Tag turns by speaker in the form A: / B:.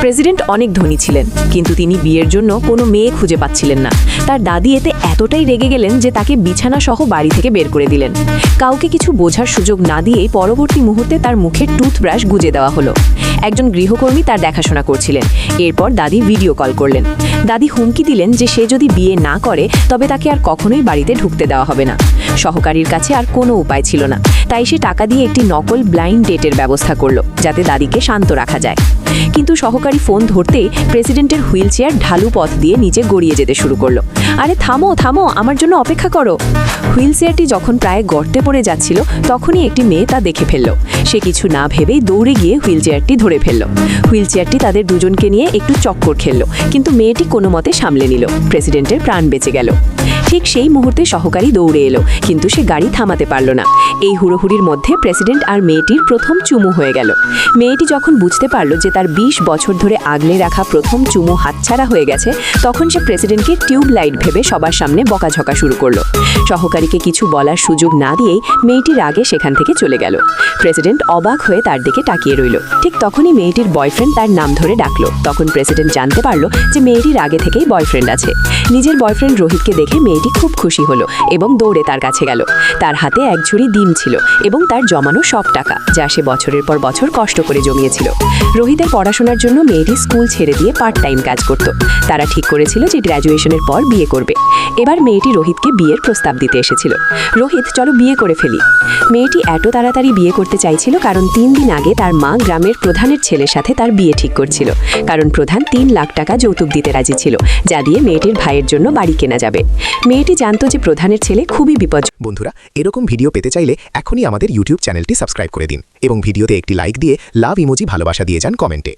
A: President অনেক ধনী ছিলেন, কিন্তু তিনি বিয়ের জন্য কোনো মেয়ে খুঁজে পাচ্ছিলেন না। তার দাদি এতে এতটাই রেগে গেলেন যে তাকে বিছানা সহ বাড়ি থেকে বের করে দিলেন। কাউকে কিছু বোঝার সুযোগ না দিয়েই পরবর্তী মুহূর্তে তার মুখে টুথব্রাশ গুজে দেওয়া হলো। একজন গৃহকর্মী তার দেখাশোনা করছিলেন। এরপর দাদি ভিডিও কল করলেন। দাদি হুমকি দিলেন যে সে যদি বিয়ে না করে তবে তাকে আর কখনোই বাড়িতে ঢুকতে দেওয়া হবে না। সহকারীর কাছে আর কোনো উপায় ছিল না, তাই সে টাকা দিয়ে একটি নকল ব্লাইন্ড ডেটের ব্যবস্থা করলো যাতে দাদিকে শান্ত রাখা যায়। কিন্তু সহকারী ফোন ধরতেই প্রেসিডেন্টের হুইল চেয়ার ঢালু পথ দিয়ে নিচে গড়িয়ে যেতে শুরু করলো। আরে থামো থামো, আমার জন্য অপেক্ষা করো। হুইল চেয়ারটি যখন প্রায় গর্তে পড়ে যাচ্ছিল তখনই একটি মেয়ে তা দেখে ফেলল। সে কিছু না ভেবেই দৌড়ে গিয়ে হুইল চেয়ারটি ধরে ফেলল। হুইল চেয়ারটি তাদের দুজনকে নিয়ে একটু চক্কর খেলল, কিন্তু মেয়েটি কোনো মতে সামলে নিল। প্রেসিডেন্টের প্রাণ বেঁচে গেল। ঠিক সেই মুহূর্তে সহকারী দৌড়ে এলো, কিন্তু সে গাড়ি থামাতে পারল না। এই হুড়োহুড়ির মধ্যে প্রেসিডেন্ট আর মেয়েটির প্রথম চুমু হয়ে গেল। মেয়েটি যখন বুঝতে পারল যে তার 20 বছর ধরে আগলে রাখা প্রথম চুমু হাতছাড়া হয়ে গেছে, তখন সে প্রেসিডেন্টকে টিউব লাইট ভেবে সবার সামনে বকাঝকা শুরু করলো। সহকারীকে কিছু বলার সুযোগ না দিয়েই মেয়েটি রাগে সেখান থেকে চলে গেল। প্রেসিডেন্ট অবাক হয়ে তার দিকে তাকিয়ে রইল। ঠিক তখনই মেয়েটির বয়ফ্রেন্ড তার নাম ধরে ডাকলো। তখন প্রেসিডেন্ট জানতে পারল যে মেয়েটির আগে থেকেই বয়ফ্রেন্ড আছে। নিজের বয়ফ্রেন্ড রোহিতকে দেখে মেয়েটি খুব খুশি হলো এবং দৌড়ে তার কাছে গেল। তার হাতে এক ঝুড়ি ডিম ছিল এবং তার জমানো সব টাকা, যা সে বছরের পর বছর কষ্ট করে জমিয়েছিল। রোহিতের পড়াশোনার জন্য মেয়েটি স্কুল ছেড়ে দিয়ে পার্ট টাইম কাজ করত। তারা ঠিক করেছিল যে গ্র্যাজুয়েশনের পর বিয়ে করবে। এবার মেয়েটি রোহিতকে বিয়ের প্রস্তাব দিতে এসেছিল। রোহিত, চলো বিয়ে করে ফেলি। মেয়েটি এত তাড়াতাড়ি বিয়ে করতে চাইছিল কারণ 3 দিন আগে তার মা গ্রামের প্রধানের ছেলের সাথে তার বিয়ে ঠিক করছিল। কারণ প্রধান 3 লাখ টাকা যৌতুক দিতে রাজি ছিল, যা দিয়ে মেয়েটির ভাইয়ের জন্য বাড়ি কেনা যাবে। মেয়েটি জানতো যে প্রধানের ছেলে খুবই বিপজ্জনক।
B: বন্ধুরা, এরকম ভিডিও পেতে চাইলে এখনই আমাদের ইউটিউব চ্যানেলটি সাবস্ক্রাইব করে দিন এবং ভিডিওতে একটি লাইক দিয়ে লাভ ইমোজি ভালোবাসা দিয়ে যান কমেন্টে।